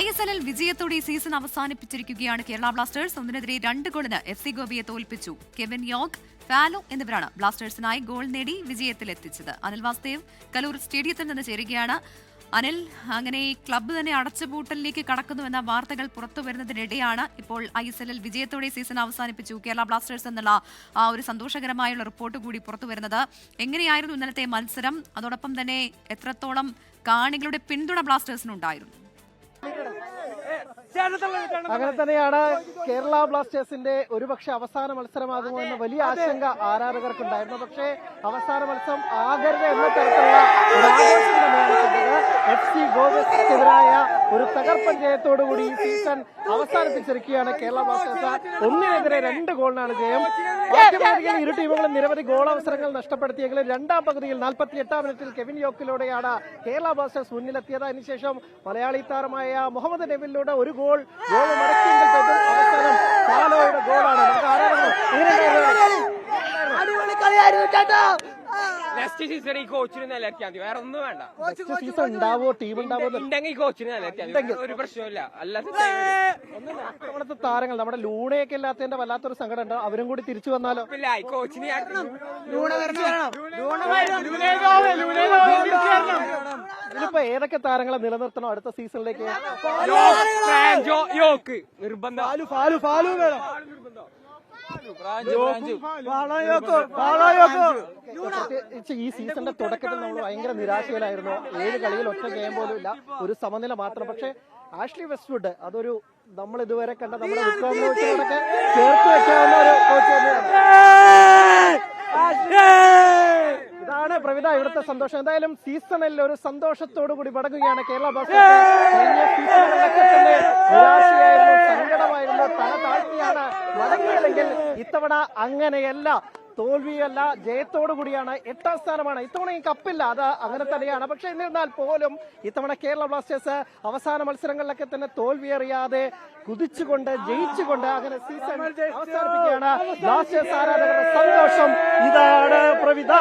ISL വിജയത്തോടെ season അവസാനിപ്പിച്ചിരിക്കുകയാണ് Kerala Blasters. 1-നെതിരെ 2 ഗോളിന് FC ഗോവയെ തോൽപ്പിച്ചു. കെവിൻ യോഗ്, ഫാലോ എന്നിവരാണ് ബ്ലാസ്റ്റേഴ്സിനായി ഗോൾ നേടി വിജയത്തിലെത്തിച്ചത്. അനിൽ വാസ്തേവ് കലൂർ സ്റ്റേഡിയത്തിൽ നിന്ന് ചേരുകയാണ്. അനിൽ, അങ്ങനെ ക്ലബ്ബ് തന്നെ അടച്ചുപൂട്ടലിലേക്ക് കടക്കുന്നുവെന്ന വാർത്തകൾ പുറത്തു വരുന്നതിനിടെയാണ് ഇപ്പോൾ ISL വിജയത്തോടെ സീസൺ അവസാനിപ്പിച്ചു കേരള ബ്ലാസ്റ്റേഴ്സ് എന്നുള്ള ഒരു സന്തോഷകരമായുള്ള റിപ്പോർട്ട് കൂടി പുറത്തു വരുന്നത്. എങ്ങനെയായിരുന്നു ഇന്നലത്തെ മത്സരം? അതോടൊപ്പം തന്നെ എത്രത്തോളം കാണികളുടെ പിന്തുണ ബ്ലാസ്റ്റേഴ്സിനുണ്ടായിരുന്നു? അങ്ങനെ തന്നെയാണ് കേരള ബ്ലാസ്റ്റേഴ്സിന്റെ ഒരുപക്ഷെ അവസാന മത്സരമാകുമോ എന്ന വലിയ ആശങ്ക ആരാധകർക്കുണ്ടായിരുന്നു. പക്ഷേ അവസാന മത്സരം ആകരുത് എന്ന തരത്തിലുള്ള ഒരു ആഘോഷം തന്നെയാണ് കണ്ടത്. FC ഗോവയ്ക്കെതിരായ ഒരു തകർപ്പൻ ജയത്തോടുകൂടി ഈ സീസൺ അവസാനിപ്പിച്ചിരിക്കുകയാണ് കേരള ബ്ലാസ്റ്റേഴ്സ്. 1-നെതിരെ 2 ഗോളിനാണ് ജയം. ആദ്യ ഇരു ടീമുകളും നിരവധി ഗോളവസരങ്ങൾ നഷ്ടപ്പെടുത്തിയെങ്കിലും രണ്ടാം പകുതിയിൽ 48-ാം മിനിറ്റിൽ കെവിൻ യോക്കിലൂടെയാണ് കേരള ബ്ലാസ്റ്റേഴ്സ് മുന്നിലെത്തിയത്. അതിനുശേഷം മലയാളി താരമായ മുഹമ്മദ് നബിലിലൂടെ ഒരു ഗോൾ മടക്കിയെങ്കിൽ അവസാനം ഫാലോയുടെ ഗോളാണ്. നെക്സ്റ്റ് സീസൺ ഈ കോച്ചിന് നിലനിർത്തിയാൽ മതി, വേറെ ഒന്നും വേണ്ട. നെക്സ്റ്റ് സീസൺ ഉണ്ടാവോ, ടീം ഉണ്ടാവോ ഉണ്ടെങ്കിൽ കോച്ചിന് നിലനിർത്തിയാൽ ഒരു പ്രശ്നമില്ല. അല്ലാത്ത താരങ്ങൾ നമ്മുടെ ലൂണയൊക്കെ ഇല്ലാത്തതിന്റെ വല്ലാത്തൊരു സങ്കടം ഉണ്ട്. അവരും കൂടി തിരിച്ചു വന്നാലോ? കോച്ചിന് ഇതിലിപ്പോ ഏതൊക്കെ താരങ്ങളെ നിലനിർത്തണം അടുത്ത സീസണിലേക്ക്? നിർബന്ധം. ഈ സീസണിന്റെ തുടക്കത്തിൽ നമ്മൾ ഭയങ്കര നിരാശയിലായിരുന്നു. 7 കളിയിൽ ഒറ്റ ജയം പോലും ഇല്ല, ഒരു സമനില മാത്രം. പക്ഷെ ആഷ്ലി വെസ്റ്റ്വുഡ് അതൊരു നമ്മൾ ഇതുവരെ കണ്ട നമ്മുടെ കോച്ചിനോടൊക്കെ ചേർത്ത് വെക്കാവുന്ന ഒരു കോച്ച് തന്നെയാണ്. ഇതാണ് പ്രവിധ ഇവിടുത്തെ സന്തോഷം. എന്തായാലും സീസണിൽ ഒരു സന്തോഷത്തോടു കൂടി മടങ്ങുകയാണ് കേരള ബ്ലാസ്റ്റേഴ്സ്. കഴിഞ്ഞ സീസണുകളിലൊക്കെ തന്നെ നിരാശയായിരുന്നു, സങ്കടമായിരുന്നു, തല താഴ്ത്തിയാണ് മടങ്ങിയതെങ്കിൽ ഇത്തവണ അങ്ങനെയല്ല. തോൽവിയല്ല, ജയത്തോടു കൂടിയാണ്. 8ാം സ്ഥാനമാണ്. ഇത്തവണ ഈ കപ്പില്ല, അത് അങ്ങനെ തന്നെയാണ്. പക്ഷെ എന്നിരുന്നാൽ പോലും ഇത്തവണ കേരള ബ്ലാസ്റ്റേഴ്സ് അവസാന മത്സരങ്ങളിലൊക്കെ തന്നെ തോൽവിയറിയാതെ കുതിച്ചുകൊണ്ട് ജയിച്ചുകൊണ്ട് അങ്ങനെ സീസൺ അവസാനിപ്പിക്കുകയാണ്. ബ്ലാസ്റ്റേഴ്സ് ആരാധകരുടെ സന്തോഷം ഇതാണ് പ്രവിധ.